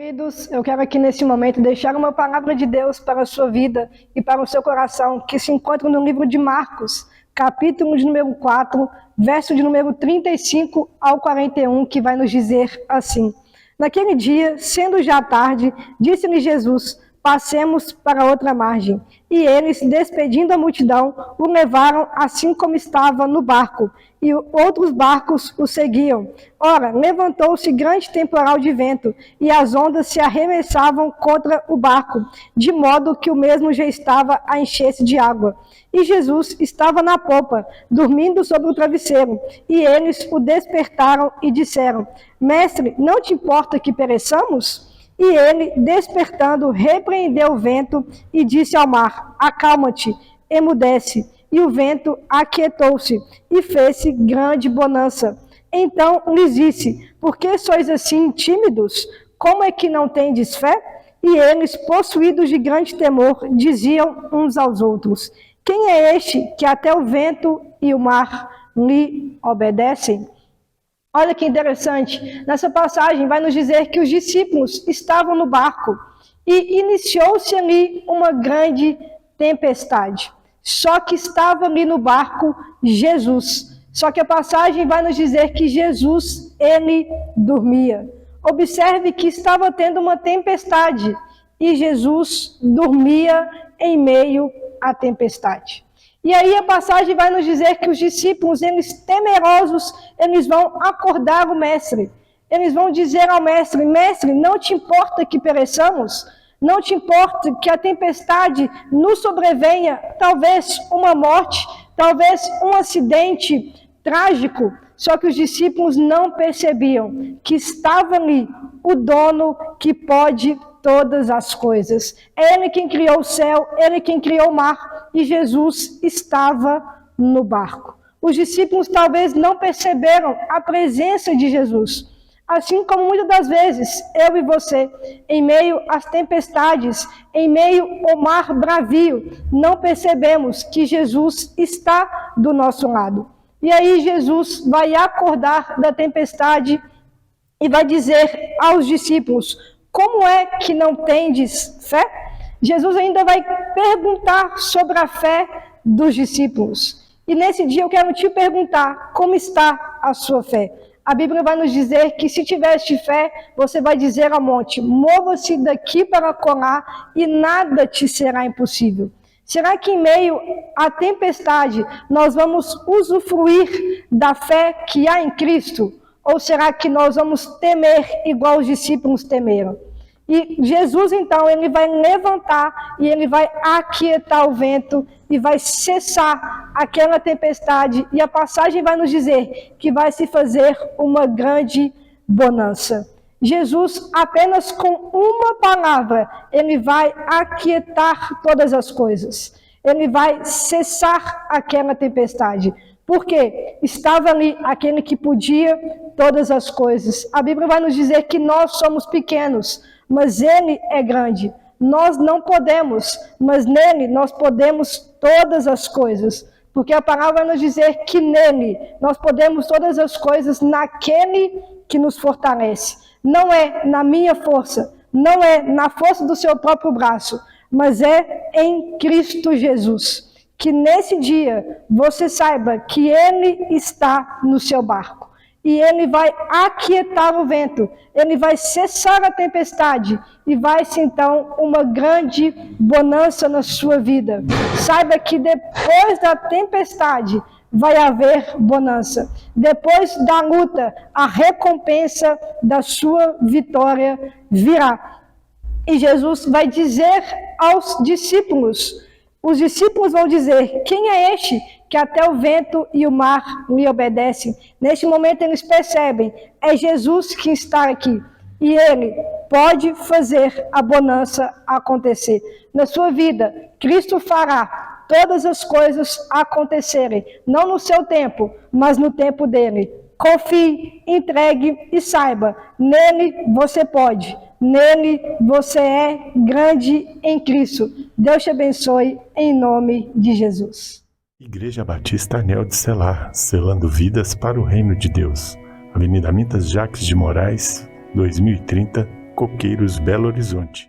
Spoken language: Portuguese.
Queridos, eu quero aqui nesse momento deixar uma palavra de Deus para a sua vida e para o seu coração, que se encontra no livro de Marcos, capítulo de número 4, verso de número 35 ao 41, que vai nos dizer assim: Naquele dia, sendo já tarde, disse-lhe Jesus: Passemos para outra margem. E eles, despedindo a multidão, o levaram assim como estava no barco, e outros barcos o seguiam. Ora, levantou-se grande temporal de vento, e as ondas se arremessavam contra o barco, de modo que o mesmo já estava a encher-se de água. E Jesus estava na popa, dormindo sobre o travesseiro, e eles o despertaram e disseram: Mestre, não te importa que pereçamos? E ele, despertando, repreendeu o vento e disse ao mar: Acalma-te, emudece. E o vento aquietou-se, e fez-se grande bonança. Então lhes disse: Por que sois assim tímidos? Como é que não tendes fé? E eles, possuídos de grande temor, diziam uns aos outros: Quem é este que até o vento e o mar lhe obedecem? Olha que interessante, nessa passagem vai nos dizer que os discípulos estavam no barco e iniciou-se ali uma grande tempestade. Só que estava ali no barco Jesus. Só que a passagem vai nos dizer que Jesus, ele dormia. Observe que estava tendo uma tempestade e Jesus dormia em meio à tempestade. E aí a passagem vai nos dizer que os discípulos, eles temerosos, eles vão acordar o mestre. Eles vão dizer ao mestre: Mestre, não te importa que pereçamos? Não te importa que a tempestade nos sobrevenha, talvez uma morte, talvez um acidente trágico? Só que os discípulos não percebiam que estava ali o dono que pode todas as coisas. É Ele quem criou o céu, Ele quem criou o mar, e Jesus estava no barco. Os discípulos talvez não perceberam a presença de Jesus. Assim como muitas das vezes, eu e você, em meio às tempestades, em meio ao mar bravio, não percebemos que Jesus está do nosso lado. E aí Jesus vai acordar da tempestade e vai dizer aos discípulos: Como é que não tendes fé? Jesus ainda vai perguntar sobre a fé dos discípulos. E nesse dia eu quero te perguntar: como está a sua fé? A Bíblia vai nos dizer que se tiveste fé, você vai dizer ao monte: mova-se daqui para colar, e nada te será impossível. Será que em meio à tempestade nós vamos usufruir da fé que há em Cristo? Ou será que nós vamos temer igual os discípulos temeram? E Jesus, então, ele vai levantar e ele vai aquietar o vento e vai cessar aquela tempestade. E a passagem vai nos dizer que vai se fazer uma grande bonança. Jesus, apenas com uma palavra, ele vai aquietar todas as coisas. Ele vai cessar aquela tempestade. Porque estava ali aquele que podia todas as coisas. A Bíblia vai nos dizer que nós somos pequenos, mas Ele é grande. Nós não podemos, mas nele nós podemos todas as coisas. Porque a palavra vai nos dizer que nele nós podemos todas as coisas naquele que nos fortalece. Não é na minha força, não é na força do seu próprio braço, mas é em Cristo Jesus. Que nesse dia você saiba que Ele está no seu barco. E Ele vai aquietar o vento, Ele vai cessar a tempestade e vai-se então uma grande bonança na sua vida. Saiba que depois da tempestade vai haver bonança. Depois da luta, a recompensa da sua vitória virá. E Jesus vai dizer aos discípulos, os discípulos vão dizer: Quem é este que até o vento e o mar lhe obedecem? Neste momento eles percebem, é Jesus que está aqui. E Ele pode fazer a bonança acontecer. Na sua vida, Cristo fará todas as coisas acontecerem. Não no seu tempo, mas no tempo dele. Confie, entregue e saiba, nele você pode. Nele você é grande em Cristo. Deus te abençoe em nome de Jesus. Igreja Batista Anel de Selar, selando vidas para o reino de Deus. Avenida Mintas Jacques de Moraes, 2030, Coqueiros, Belo Horizonte.